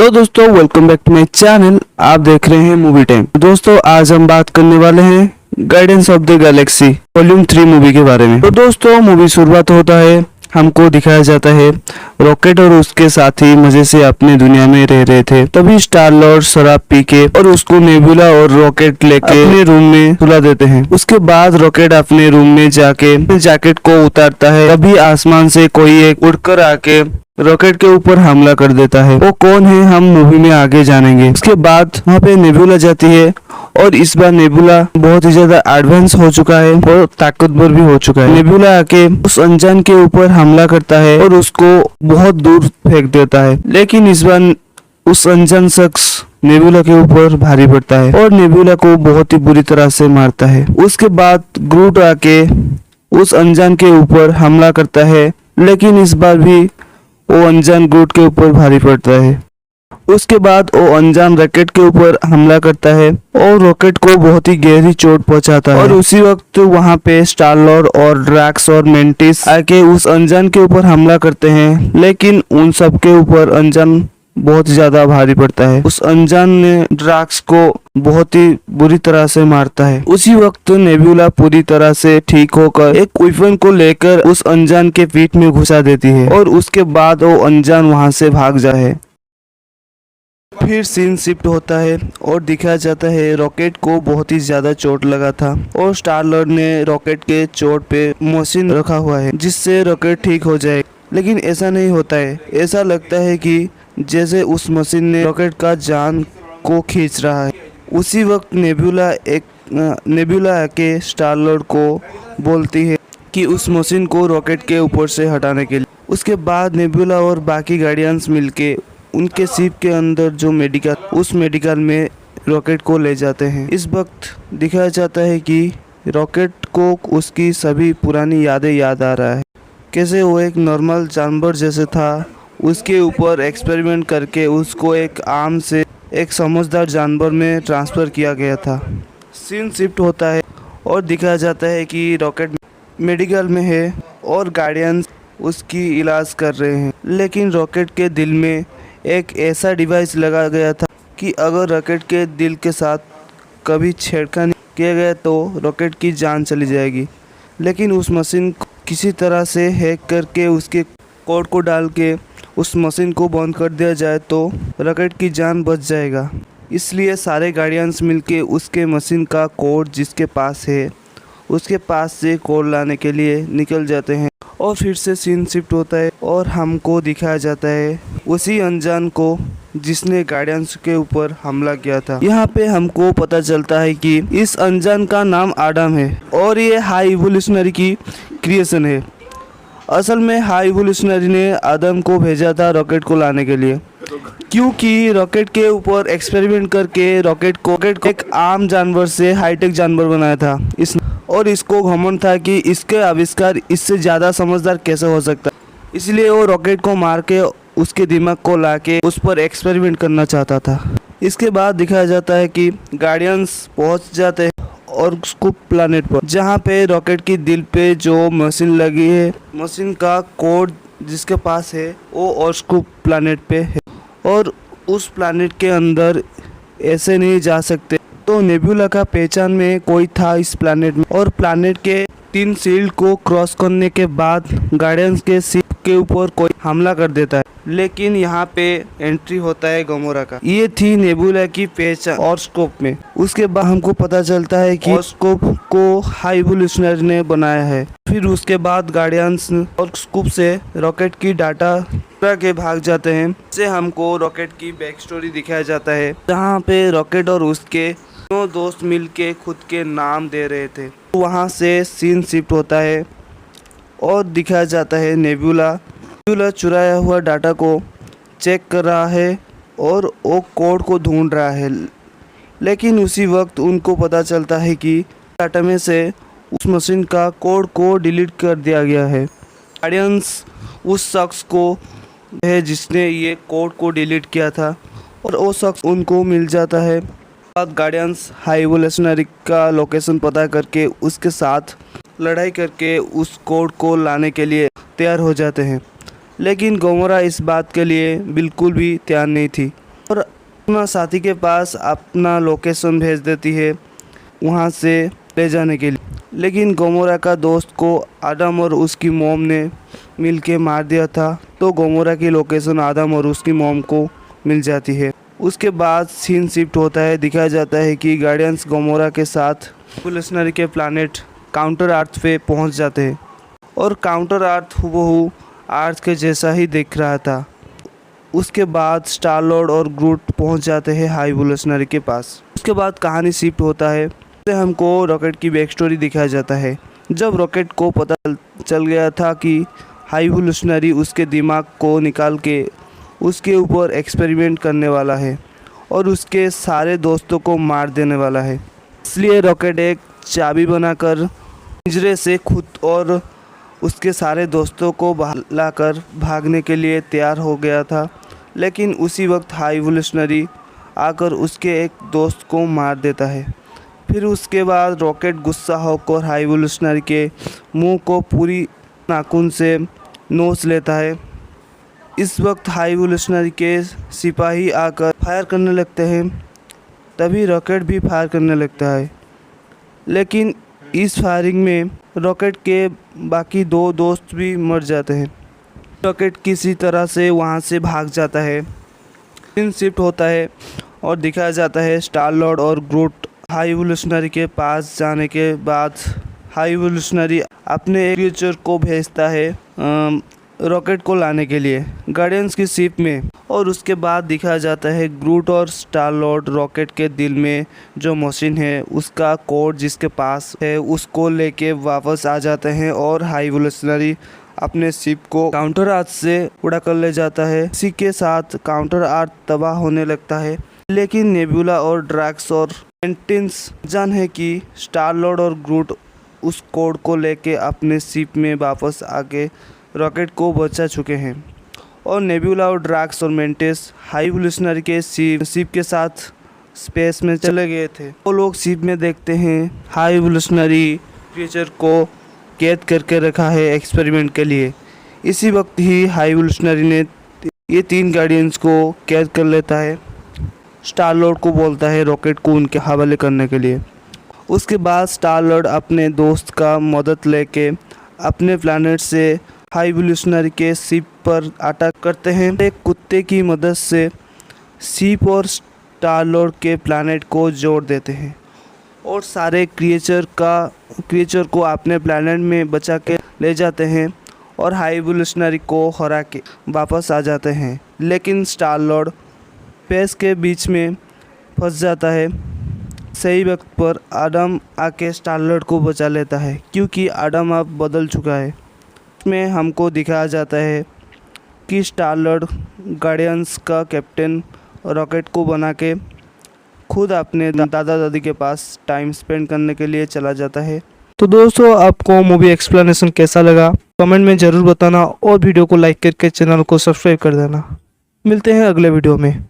Hello दोस्तों, welcome back to my channel. आप देख रहे हैं मूवी टाइम। दोस्तों आज हम बात करने वाले हैं guardians of the Galaxy volume 3 movie के बारे में। तो दोस्तों मूवी शुरुआत होता है, हमको दिखाया जाता है रॉकेट और उसके साथी मजे से अपने दुनिया में रह रहे थे। तभी स्टार लॉर्ड शराब पी के और उसको नेबुला और रॉकेट लेके अपने रूम में सुला देते हैं। उसके बाद रॉकेट अपने रूम में जाके जैकेट को उतारता है। तभी आसमान से कोई एक उड़कर आके रॉकेट के ऊपर हमला कर देता है। वो कौन है हम मूवी में आगे जानेंगे। उसके बाद वहाँ पे नेबुला जाती है और इस बार नेबुला बहुत ही ज्यादा एडवांस हो चुका है और ताकतवर भी हो चुका है। नेबुला आके उस अनजान के ऊपर हमला करता है और उसको बहुत दूर फेंक देता है, लेकिन इस बार उस अनजान शख्स नेबुला के ऊपर भारी पड़ता है और नेबुला को बहुत ही बुरी तरह से मारता है। उसके बाद ग्रूट आके उस अनजान के ऊपर हमला करता है, लेकिन इस बार भी वो अनजान ग्रूट के ऊपर भारी पड़ता है। उसके बाद वो अनजान रॉकेट के ऊपर हमला करता है और रॉकेट को बहुत ही गहरी चोट पहुंचाता है। और उसी वक्त वहां पे स्टार लॉर्ड और ड्रैक्स और मेंटिस आके उस अनजान के ऊपर हमला करते हैं, लेकिन उन सब के ऊपर अनजान बहुत ज्यादा भारी पड़ता है। उस अनजान ने ड्रैक्स को बहुत ही बुरी तरह से मारता है। उसी वक्त नेबुला पूरी तरह से ठीक होकर एक वेपन को लेकर उस अनजान के पीठ में घुसा देती है और उसके बाद वो अनजान वहां से भाग जाता है। फिर सीन शिफ्ट होता है और दिखाया जाता है रॉकेट को बहुत ही ज्यादा चोट लगा था और स्टार लॉर्ड ने रॉकेट के चोट पे मशीन रखा हुआ है जिससे रॉकेट ठीक हो जाए, लेकिन ऐसा नहीं होता है। ऐसा लगता है कि जैसे उस मशीन ने रॉकेट का जान को खींच रहा है। उसी वक्त नेबुला आके स्टार लॉर्ड को बोलती है कि उस मशीन को रॉकेट के ऊपर से हटाने के लिए। उसके बाद नेबुला और बाकी गार्डियंस मिलके उनके शिप के अंदर जो उस मेडिकल में रॉकेट को ले जाते हैं। इस वक्त दिखाया जाता है कि रॉकेट को उसकी सभी पुरानी यादें याद आ रहा है, कैसे वो एक नॉर्मल जानवर जैसे था। उसके ऊपर एक्सपेरिमेंट करके उसको एक आम से एक समझदार जानवर में ट्रांसफ़र किया गया था। सीन शिफ्ट होता है और दिखाया जाता है कि रॉकेट मेडिकल में है और गार्डियंस उसकी इलाज कर रहे हैं, लेकिन रॉकेट के दिल में एक ऐसा डिवाइस लगा गया था कि अगर रॉकेट के दिल के साथ कभी छेड़खानी किया गया तो रॉकेट की जान चली जाएगी। लेकिन उस मशीन को किसी तरह से हैक करके उसके कोड को डाल के उस मशीन को बंद कर दिया जाए तो रॉकेट की जान बच जाएगा। इसलिए सारे गार्डियंस मिलके उसके मशीन का कोड जिसके पास है उसके पास से कोड लाने के लिए निकल जाते हैं। और फिर से सीन शिफ्ट होता है और हमको दिखाया जाता है उसी अनजान को जिसने गार्डियंस के ऊपर हमला किया था। यहाँ पे हमको पता चलता है कि इस अनजान का नाम आदम है और ये हाई इवोल्यूशनरी की क्रिएशन है। असल में हाई इवोल्यूशनरी ने आदम को भेजा था रॉकेट को लाने के लिए, क्योंकि रॉकेट के ऊपर एक्सपेरिमेंट करके रॉकेट को एक आम जानवर से हाईटेक जानवर बनाया था और इसको घमंड था कि इसके आविष्कार इससे ज़्यादा समझदार कैसे हो सकता है। इसलिए वो रॉकेट को मार के उसके दिमाग को लाके उस पर एक्सपेरिमेंट करना चाहता था। इसके बाद दिखाया जाता है कि गार्डियंस पहुंच जाते हैं और स्कूप प्लैनेट पर, जहां पे रॉकेट की दिल पे जो मशीन लगी है, मशीन का कोड जिसके पास है वो और स्कूप प्लैनेट पे है और उस प्लैनेट के अंदर ऐसे नहीं जा सकते। तो नेबुला का पहचान में कोई था इस प्लैनेट में और प्लैनेट के 3 शील्ड को क्रॉस करने के बाद गार्डियंस के शिप के ऊपर कोई हमला कर देता है, लेकिन यहाँ पे एंट्री होता है गमोरा का। ये थी नेबुला की पहचान और स्कोप में। उसके बाद हमको पता चलता है कि स्कोप को हाई इवोल्यूशनरी ने बनाया है। फिर उसके बाद गार्डियंस और स्कूप से रॉकेट की डाटा के भाग जाते हैं। इससे हमको रॉकेट की बैक स्टोरी दिखाया जाता है, जहाँ पे रॉकेट और उसके दोनों दोस्त मिलके खुद के नाम दे रहे थे। वहाँ से सीन शिफ्ट होता है और दिखाया जाता है नेबुला चुराया हुआ डाटा को चेक कर रहा है और वो कोड को ढूंढ रहा है, लेकिन उसी वक्त उनको पता चलता है कि डाटा में से उस मशीन का कोड को डिलीट कर दिया गया है। गार्डियंस उस शख्स को है जिसने ये कोड को डिलीट किया था और वो शख्स उनको मिल जाता है। बाद गार्डियंस हाई इवोल्यूशनरी का लोकेशन पता करके उसके साथ लड़ाई करके उस कोड को लाने के लिए तैयार हो जाते हैं, लेकिन गोमोरा इस बात के लिए बिल्कुल भी तैयार नहीं थी। और अपना साथी के पास अपना लोकेशन भेज देती है वहाँ से ले जाने के लिए। लेकिन गोमोरा का दोस्त को आदम और उसकी मॉम ने मिल के मार दिया था, तो गोमोरा की लोकेशन आदम और उसकी मॉम को मिल जाती है। उसके बाद सीन शिफ्ट होता है, दिखाया जाता है कि गार्डियंस गोमोरा के साथ इवोल्यूशनरी के प्लानेट काउंटर अर्थ पे पहुंच जाते हैं और काउंटर अर्थ हूबहू अर्थ के जैसा ही दिख रहा था। उसके बाद स्टार लॉर्ड और ग्रूट पहुंच जाते हैं हाई इवोल्यूशनरी के पास। उसके बाद कहानी शिफ्ट होता है, हमको रॉकेट की बैक स्टोरी दिखाया जाता है। जब रॉकेट को पता चल गया था कि हाई इवोल्यूशनरी उसके दिमाग को निकाल के उसके ऊपर एक्सपेरिमेंट करने वाला है और उसके सारे दोस्तों को मार देने वाला है, इसलिए रॉकेट एक चाबी बनाकर पिंजरे से खुद और उसके सारे दोस्तों को लाकर भागने के लिए तैयार हो गया था। लेकिन उसी वक्त हाई इवोल्यूशनरी आकर उसके एक दोस्त को मार देता है। फिर उसके बाद रॉकेट गुस्सा होकर हाई इवोल्यूशनरी के मुंह को पूरी नाखून से नोच लेता है। इस वक्त हाई इवोल्यूशनरी के सिपाही आकर फायर करने लगते हैं, तभी रॉकेट भी फायर करने लगता है। लेकिन इस फायरिंग में रॉकेट के बाकी दो दोस्त भी मर जाते हैं। रॉकेट किसी तरह से वहां से भाग जाता है। सीन शिफ्ट होता है और दिखाया जाता है स्टार लॉर्ड और ग्रूट हाई इवोल्यूशनरी के पास जाने के बाद हाई इवोल्यूशनरी अपने एक क्रिएचर को भेजता है रॉकेट को लाने के लिए गार्डियंस की शिप में। और उसके बाद दिखाया जाता है ग्रूट और स्टार लॉर्ड रॉकेट के दिल में जो मशीन है उसका कोड जिसके पास है उसको लेके वापस आ जाते हैं और हाई इवोल्यूशनरी अपने शिप को काउंटर अर्थ से उड़ा कर ले जाता है। इसी के साथ काउंटर अर्थ तबाह होने लगता है। लेकिन नेबुला और ड्रैक्स और मेंटिस जान है कि स्टार लॉर्ड और ग्रूट उस कोड को लेके अपने शिप में वापस आके रॉकेट को बचा चुके हैं और नेबुला और ड्रैक्स और मेंटिस हाई इवोल्यूशनरी के शिप के साथ स्पेस में चले गए थे। वो लोग शिप में देखते हैं हाई इवोल्यूशनरी क्रिएचर को कैद करके रखा है एक्सपेरिमेंट के लिए। इसी वक्त ही हाई इवोल्यूशनरी ने ये 3 गार्डियंस को कैद कर लेता है। स्टार लॉर्ड को बोलता है रॉकेट को उनके हवाले करने के लिए। उसके बाद स्टार लॉर्ड अपने दोस्त का मदद लेके अपने प्लैनेट से हाई इवोल्यूशनरी के शिप पर अटैक करते हैं। एक कुत्ते की मदद से शिप और स्टार लॉर्ड के प्लैनेट को जोड़ देते हैं और सारे क्रिएचर को अपने प्लैनेट में बचा के ले जाते हैं और हाई इवोल्यूशनरी को हरा के वापस आ जाते हैं। लेकिन स्टार लॉर्ड स्पेस के बीच में फंस जाता है। सही वक्त पर आदम आके स्टार लॉर्ड को बचा लेता है क्योंकि आदम अब बदल चुका है। इसमें हमको दिखाया जाता है कि स्टार लॉर्ड गार्डियंस का कैप्टन रॉकेट को बना के खुद अपने दादा दादी के पास टाइम स्पेंड करने के लिए चला जाता है। तो दोस्तों आपको मूवी एक्सप्लेनेशन कैसा लगा कमेंट में ज़रूर बताना और वीडियो को लाइक करके चैनल को सब्सक्राइब कर देना। मिलते हैं अगले वीडियो में।